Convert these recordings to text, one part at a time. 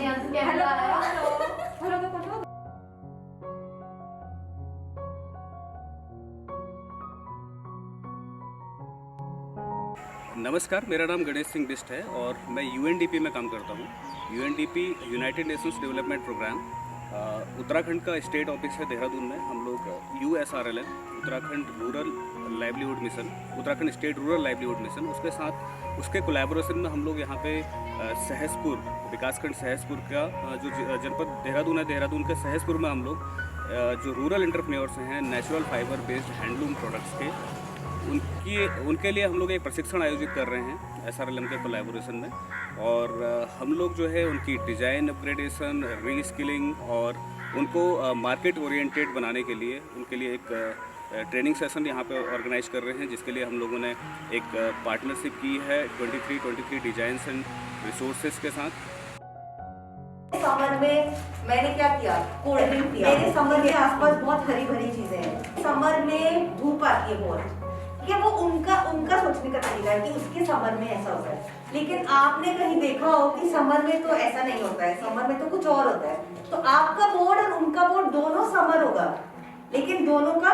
Hello hello hello. नमस्कार, मेरा नाम गणेश सिंह बिष्ट है और मैं यूएनडीपी में काम करता हूँ। UNDP United Nations Development Programme Uttarakhand का स्टेट ऑफिस है देहरादून में। हम लोग USRLM Uttarakhand Rural Livelihood Mission, Uttarakhand State Rural Livelihood Mission, उसके साथ उसके कोलैबोरेशन में हम लोग यहाँ पे सहसपुर विकासखंड सहसपुर का जो जनपद देहरादून है, देहरादून के सहसपुर में हम लोग जो रूरल एंटरप्रेन्योर्स हैं natural fibre based handloom products के उनके लिए हम लोग एक प्रशिक्षण आयोजित कर रहे हैं एसआरएलएम के कोलैबोरेशन में। और हम लोग जो है उनकी डिज़ाइन अपग्रेडेशन, रीस्किलिंग और उनको मार्केट ओरिएंटेड बनाने के लिए उनके लिए एक ट्रेनिंग सेशन यहाँ पे ऑर्गेनाइज कर रहे हैं, जिसके लिए हम लोगों ने एक पार्टनरशिप की है 23 डिजाइन्स एंड रिसोर्सेज के साथ। समर में मैंने क्या किया, कोल्ड ड्रिंक पिया। मेरे समर के आसपास बहुत हरी भरी चीजें हैं। समर में धूप आती है बहुत, कि वो उनका सोचने का तरीका है कि उसके समर में ऐसा होता है। लेकिन आपने कहीं देखा हो कि समर में तो ऐसा नहीं होता है, समर में तो कुछ और होता है। तो आपका बोर्ड और उनका बोर्ड दोनों समर होगा, लेकिन दोनों का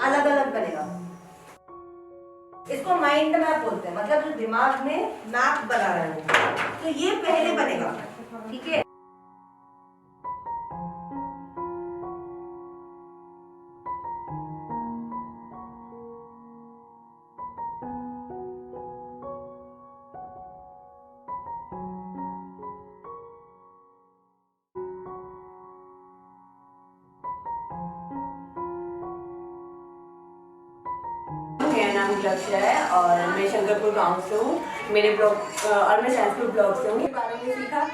अलग अलग बनेगा। इसको माइंड मैप बोलते हैं, मतलब जो दिमाग में मैप बना रहा है, तो ये पहले बनेगा, ठीक है। मेरा नाम लक्ष्य है और मैं शंकरपुर गांव से हूँ। मेरे ब्लॉग और मैं सैंसपुर ब्लॉग से हूँ। इस बारे में सीखा।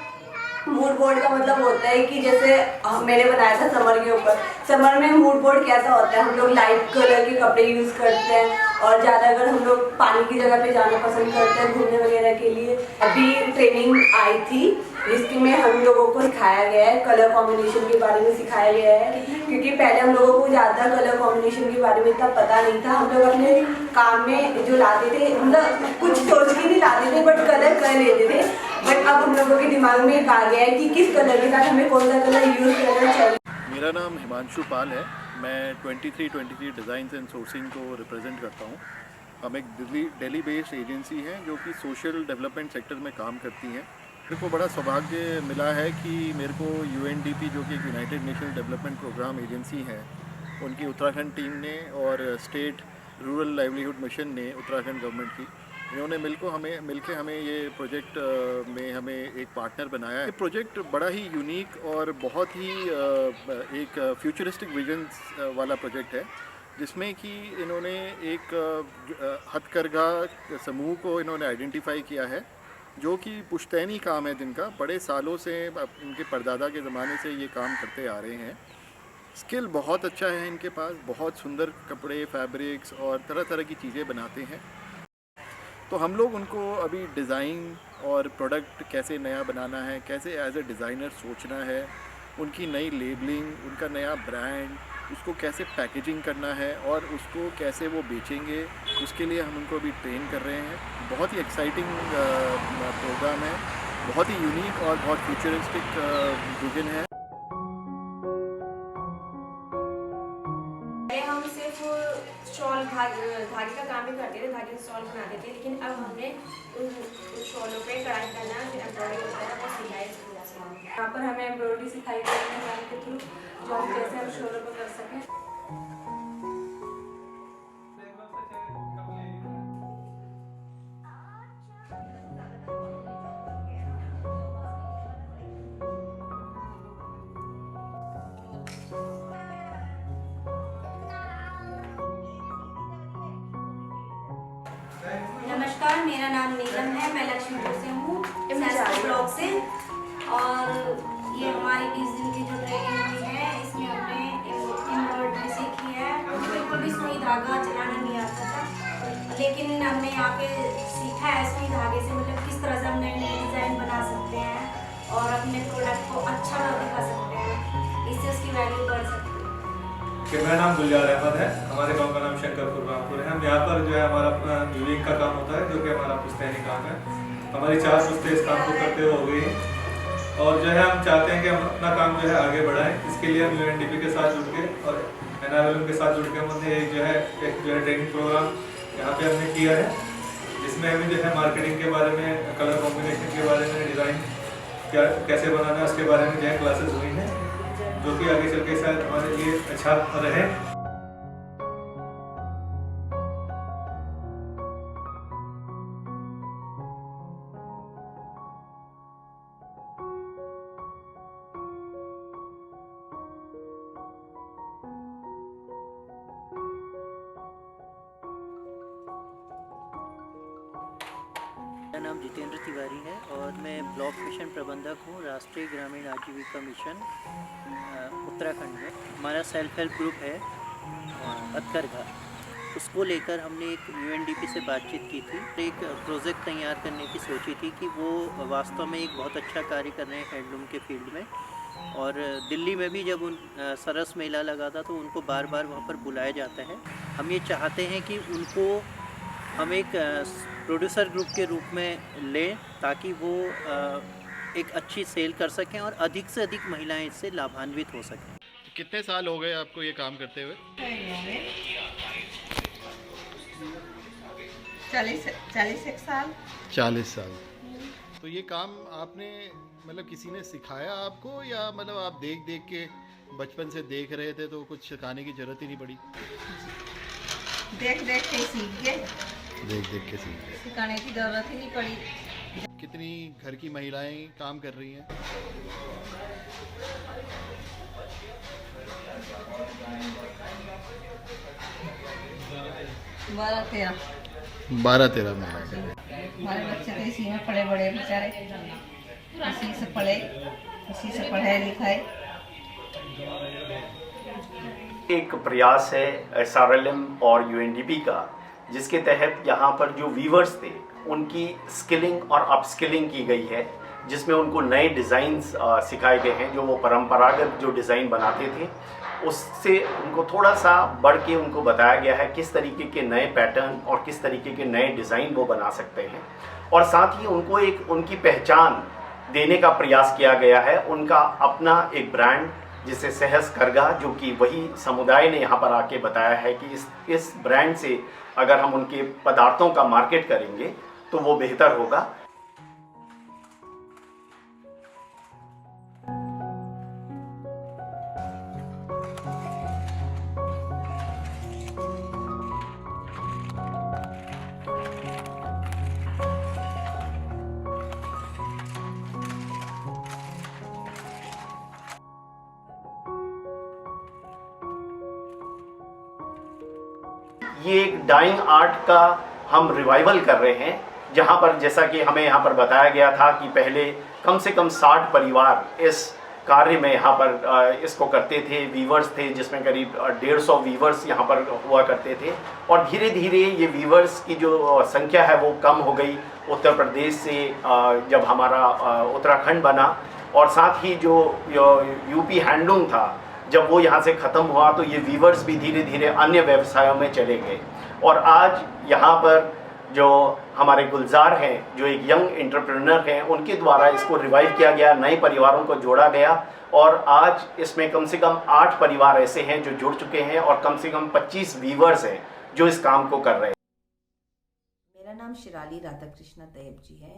मूड बोर्ड का मतलब होता है कि जैसे मैंने बनाया था समर के ऊपर। समर में मूड बोर्ड कैसा होता है, हम लोग लाइट कलर के कपड़े यूज़ करते हैं और ज़्यादा अगर हम लोग पानी की जगह पे जाना पसंद करते हैं घूमने वगैरह के लिए। अभी ट्रेनिंग आई थी जिसमें हम लोगों को सिखाया गया है, कलर कॉम्बिनेशन के बारे में सिखाया गया है, क्योंकि पहले हम लोगों को ज़्यादा कलर कॉम्बिनेशन के बारे में इतना पता नहीं था। हम लोग अपने काम में जो लाते थे, मतलब कुछ सोच के नहीं लाते थे बट कलर कर लेते थे। बट अब हम लोगों के दिमाग में एक आ गया है कि किस कलर के साथ हमें कौन सा कलर यूज़ करना चाहिए। मेरा नाम हिमांशु पाल है। मैं 23 डिज़ाइंस एंड सोर्सिंग को रिप्रेजेंट करता हूँ। हम एक दिल्ली बेस्ड एजेंसी है जो कि सोशल डेवलपमेंट सेक्टर में काम करती है। मेरे को बड़ा सौभाग्य मिला है कि मेरे को यूएनडीपी जो कि United Nations Development Programme agency है, उनकी उत्तराखंड टीम ने और स्टेट रूरल लाइवलीहुड मिशन ने उत्तराखंड गवर्नमेंट की, इन्होंने मिलके हमें ये प्रोजेक्ट में हमें एक पार्टनर बनाया है। ये प्रोजेक्ट बड़ा ही यूनिक और बहुत ही एक फ्यूचरिस्टिक विजन वाला प्रोजेक्ट है, जिसमें कि इन्होंने एक हथकरघा समूह को इन्होंने आइडेंटिफाई किया है, जो कि पुश्तैनी काम है जिनका बड़े सालों से इनके परदादा के ज़माने से ये काम करते आ रहे हैं। स्किल बहुत अच्छा है इनके पास, बहुत सुंदर कपड़े, फैब्रिक्स और तरह तरह की चीज़ें बनाते हैं। तो हम लोग उनको अभी डिज़ाइन और प्रोडक्ट कैसे नया बनाना है, कैसे एज ए डिज़ाइनर सोचना है, उनकी नई लेबलिंग, उनका नया ब्रांड, उसको कैसे पैकेजिंग करना है और उसको कैसे वो बेचेंगे, उसके लिए हम उनको अभी ट्रेन कर रहे हैं। बहुत ही एक्साइटिंग प्रोग्राम है, बहुत ही यूनिक और बहुत फ्यूचरिस्टिक विजन है। हम सिर्फ शॉल धागे का काम ही करते थे, धागे से शॉल बनाते थे, लेकिन अब हमने उन शॉलों पे कढ़ाई करना, फिर एम्ब्रॉयडरी करना और सिलाई पूरा सिखाया। यहाँ पर हमें एम्ब्रॉयडरी सिखाई गई है मैम के थ्रू, जो हम कैसे हम शॉलों पर कर सकें। नमस्कार, मेरा नाम नीलम है। मैं लक्ष्मीपुर से हूँ, सैंसपुर ब्लॉक से। और ये हमारी 20 दिन की जो ट्रेनिंग हुई है, इसमें हमने एम्ब्रॉयडरी सीखी है। मुझे बिल्कुल भी सुई धागा चलाना नहीं आता था, लेकिन हमने यहाँ पे सीखा है सुई धागे से मतलब किस तरह से हम नई नई डिज़ाइन बना सकते हैं और अपने प्रोडक्ट को अच्छा दिखा सकते हैं, इससे उसकी वैल्यू बढ़ सकती है। मेरा नाम गुलजार अहमद है। हमारे गांव का नाम शंकरपुर रामपुर है। हम यहाँ पर जो है हमारा अपना वीविंग का काम होता है, जो कि हमारा पुश्तैनी काम है। हमारी 4 पुश्तें इस काम को करते हुए हो गई हैं। और जो है हम चाहते हैं कि हम अपना काम जो है आगे बढ़ाएं। इसके लिए हम UNDP के साथ जुड़ के और NRLM के साथ जुड़ के हमने एक जो है ट्रेनिंग प्रोग्राम यहाँ पे हमने किया है, जिसमें हमें जो है मार्केटिंग के बारे में, कलर कॉम्बिनेशन के बारे में, डिज़ाइन कैसे बनाना है उसके बारे में जो है क्लासेस हुई हैं, जो कि आगे चल के शायद हमारे लिए अच्छा रहे। मेरा नाम जितेंद्र तिवारी है और मैं ब्लॉक मिशन प्रबंधक हूँ राष्ट्रीय ग्रामीण आजीविका मिशन उत्तराखंड में। हमारा सेल्फ हेल्प ग्रुप है हथकरघा, उसको लेकर हमने एक UNDP से बातचीत की थी। एक प्रोजेक्ट तैयार करने की सोची थी कि वो वास्तव में एक बहुत अच्छा कार्य कर रहे हैं हैंडलूम के फील्ड में। और दिल्ली में भी जब सरस मेला लगा था तो उनको बार बार वहाँ पर बुलाया जाता है। हम ये चाहते हैं कि उनको हम एक प्रोड्यूसर ग्रुप के रूप में लें ताकि वो एक अच्छी सेल कर सकें और अधिक से अधिक महिलाएं इससे लाभान्वित हो सकें। कितने साल हो गए आपको ये काम करते हुए? 40 साल। 40 साल। तो ये काम आपने मतलब किसी ने सिखाया आपको, या मतलब आप देख देख के बचपन से देख रहे थे तो कुछ सिखाने की ज़रूरत ही नहीं पड़ी? देख देख के सीख गए, देख देख के सीख गए, सिखाने की जरूरत ही नहीं पड़ी। कितनी घर की महिलाएं काम कर रही हैं? 12-13 महिलाएं कर रही हैं। हमारे बच्चे तो इसी में पड़े बड़े बेचारे, इसी से पढ़े, इसी से पढ़ाए लिखाए। एक प्रयास है SRLM और UNDP का, जिसके तहत यहाँ पर जो वीवर्स थे उनकी स्किलिंग और अपस्किलिंग की गई है, जिसमें उनको नए डिज़ाइंस सिखाए गए हैं। जो वो परंपरागत जो डिज़ाइन बनाते थे उससे उनको थोड़ा सा बढ़ के उनको बताया गया है किस तरीके के नए पैटर्न और किस तरीके के नए डिज़ाइन वो बना सकते हैं। और साथ ही उनको एक उनकी पहचान देने का प्रयास किया गया है, उनका अपना एक ब्रांड जिसे सहस्करघा, जो कि वही समुदाय ने यहाँ पर आके बताया है कि इस ब्रांड से अगर हम उनके पदार्थों का मार्केट करेंगे तो वो बेहतर होगा। ये एक डाइंग आर्ट का हम रिवाइवल कर रहे हैं, जहाँ पर जैसा कि हमें यहाँ पर बताया गया था कि पहले कम से कम 60 परिवार इस कार्य में यहाँ पर इसको करते थे। वीवर्स थे जिसमें करीब 150 वीवर्स यहाँ पर हुआ करते थे, और धीरे धीरे ये वीवर्स की जो संख्या है वो कम हो गई। उत्तर प्रदेश से जब हमारा उत्तराखंड बना, और साथ ही जो UP हैंडलूम था जब वो यहाँ से ख़त्म हुआ, तो ये वीवर्स भी धीरे धीरे अन्य व्यवसायों में चले गए। और आज यहाँ पर जो हमारे गुलजार हैं, जो एक यंग एंटरप्रेन्योर हैं, उनके द्वारा इसको रिवाइव किया गया, नए परिवारों को जोड़ा गया, और आज इसमें कम से कम 8 परिवार ऐसे हैं जो जुड़ चुके हैं, और कम से कम 25 वीवर्स हैं जो इस काम को कर रहे हैं। मेरा नाम शिराली राधाकृष्णा तैयब जी है।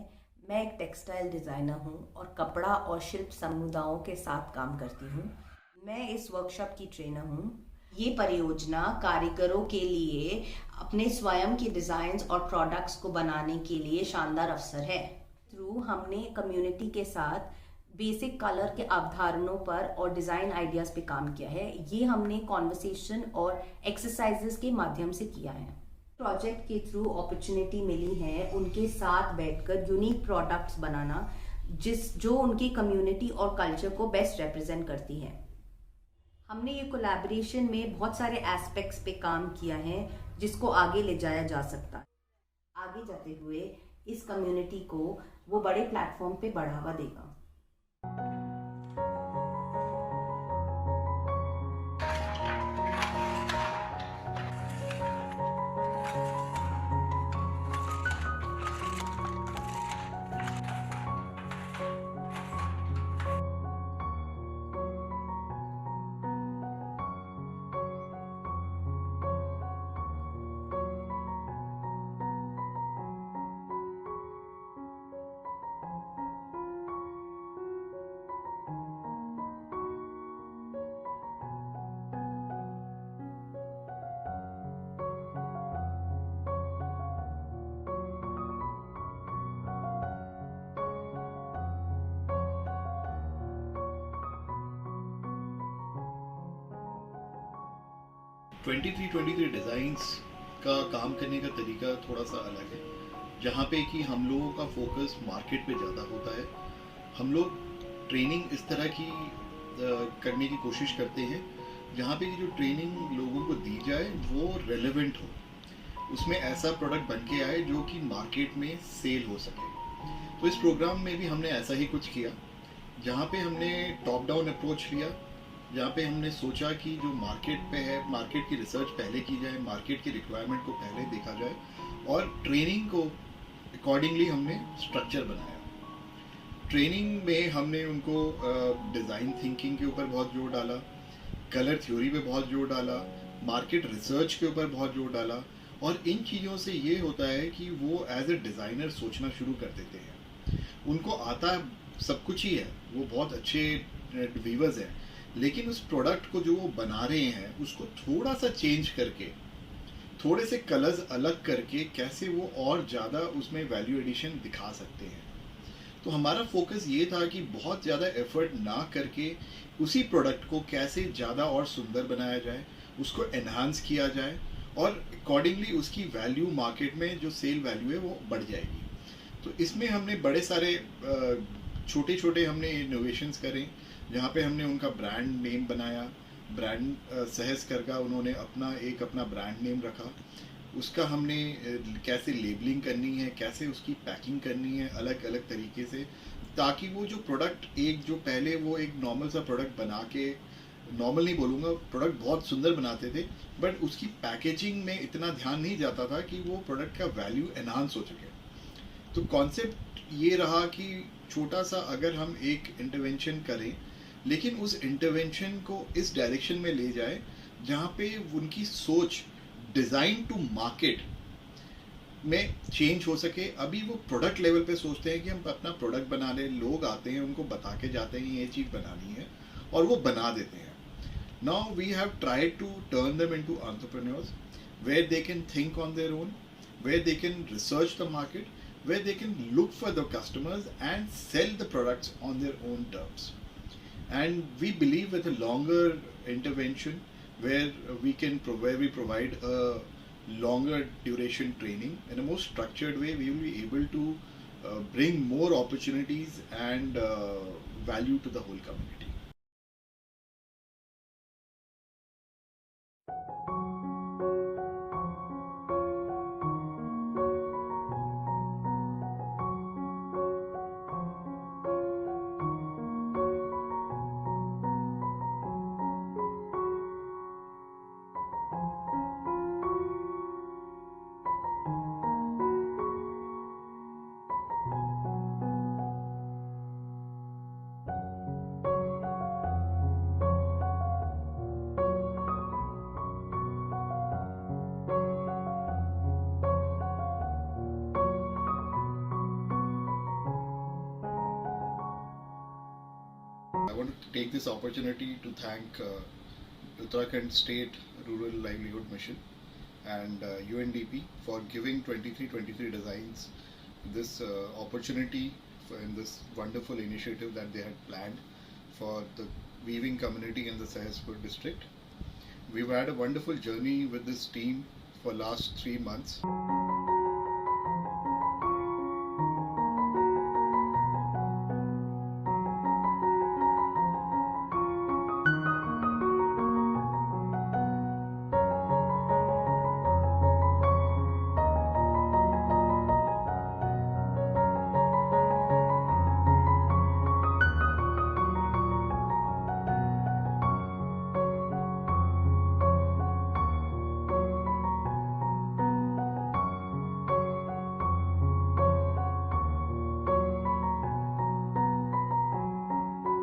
मैं एक टेक्सटाइल डिज़ाइनर हूँ और कपड़ा और शिल्प समुदायों के साथ काम करती हूँ। मैं इस वर्कशॉप की ट्रेनर हूँ। ये परियोजना कारीगरों के लिए अपने स्वयं के डिज़ाइंस और प्रोडक्ट्स को बनाने के लिए शानदार अवसर है। थ्रू हमने कम्युनिटी के साथ बेसिक कलर के अवधारणों पर और डिज़ाइन आइडियाज़ पे काम किया है। ये हमने कॉन्वर्सेशन और एक्सरसाइजेस के माध्यम से किया है। प्रोजेक्ट के थ्रू अपॉर्चुनिटी मिली है उनके साथ बैठकर यूनिक प्रोडक्ट्स बनाना, जो उनकी कम्युनिटी और कल्चर को बेस्ट रिप्रेजेंट करती है। हमने ये कोलैबोरेशन में बहुत सारे एस्पेक्ट्स पे काम किया है जिसको आगे ले जाया जा सकता है। आगे जाते हुए इस कम्युनिटी को वो बड़े प्लेटफॉर्म पे बढ़ावा देगा। 23 डिज़ाइंस का काम करने का तरीका थोड़ा सा अलग है, जहाँ पे कि हम लोगों का फोकस मार्केट पे ज़्यादा होता है। हम लोग ट्रेनिंग इस तरह की करने की कोशिश करते हैं जहाँ पे कि जो ट्रेनिंग लोगों को दी जाए वो रेलेवेंट हो, उसमें ऐसा प्रोडक्ट बन के आए जो कि मार्केट में सेल हो सके। तो इस प्रोग्राम में भी हमने ऐसा ही कुछ किया, जहाँ पे हमने टॉप डाउन अप्रोच लिया, जहाँ पे हमने सोचा कि जो मार्केट पे है, मार्केट की रिसर्च पहले की जाए, मार्केट की रिक्वायरमेंट को पहले देखा जाए और ट्रेनिंग को अकॉर्डिंगली हमने स्ट्रक्चर बनाया। ट्रेनिंग में हमने उनको डिज़ाइन थिंकिंग के ऊपर बहुत जोर डाला, कलर थ्योरी पे बहुत जोर डाला, मार्केट रिसर्च के ऊपर बहुत जोर डाला, और इन चीज़ों से ये होता है कि वो एज ए डिज़ाइनर सोचना शुरू कर देते हैं। उनको आता सब कुछ ही है, वो बहुत अच्छे वीवर्स हैं, लेकिन उस प्रोडक्ट को जो वो बना रहे हैं उसको थोड़ा सा चेंज करके, थोड़े से कलर्स अलग करके कैसे वो और ज़्यादा उसमें वैल्यू एडिशन दिखा सकते हैं। तो हमारा फोकस ये था कि बहुत ज़्यादा एफर्ट ना करके उसी प्रोडक्ट को कैसे ज़्यादा और सुंदर बनाया जाए, उसको एनहांस किया जाए और अकॉर्डिंगली उसकी वैल्यू मार्केट में जो सेल वैल्यू है वो बढ़ जाएगी। तो इसमें हमने बड़े सारे छोटे छोटे हमने इनोवेशंस करें, जहाँ पे हमने उनका ब्रांड नेम बनाया। ब्रांड सहस्कर का उन्होंने अपना ब्रांड नेम रखा, उसका हमने कैसे लेबलिंग करनी है, कैसे उसकी पैकिंग करनी है अलग अलग तरीके से, ताकि वो जो प्रोडक्ट एक जो पहले वो एक नॉर्मल सा प्रोडक्ट बना के, नॉर्मल नहीं बोलूँगा, प्रोडक्ट बहुत सुंदर बनाते थे, बट उसकी पैकेजिंग में इतना ध्यान नहीं जाता था कि वो प्रोडक्ट का वैल्यू एनहांस हो सके। तो कॉन्सेप्ट ये रहा कि छोटा सा अगर हम एक इंटरवेंशन करें, लेकिन उस इंटरवेंशन को इस डायरेक्शन में ले जाए जहाँ पे उनकी सोच डिज़ाइन टू मार्केट में चेंज हो सके। अभी वो प्रोडक्ट लेवल पे सोचते हैं कि हम अपना प्रोडक्ट बना लें, लोग आते हैं उनको बता के जाते हैं ये चीज़ बनानी है और वो बना देते हैं। Now we have tried to turn them into entrepreneurs where they can think on their own, where they can research the market, where they can look for the customers and sell the products on their own terms. And we believe with a longer intervention where we provide a longer duration training in a more structured way, we will be able to bring more opportunities and value to the whole community. I want to take this opportunity to thank Uttarakhand State Rural Livelihood Mission and UNDP for giving 23 Designs this opportunity in this wonderful initiative that they had planned for the weaving community in the Sahaspur district. We've had a wonderful journey with this team for last 3 months.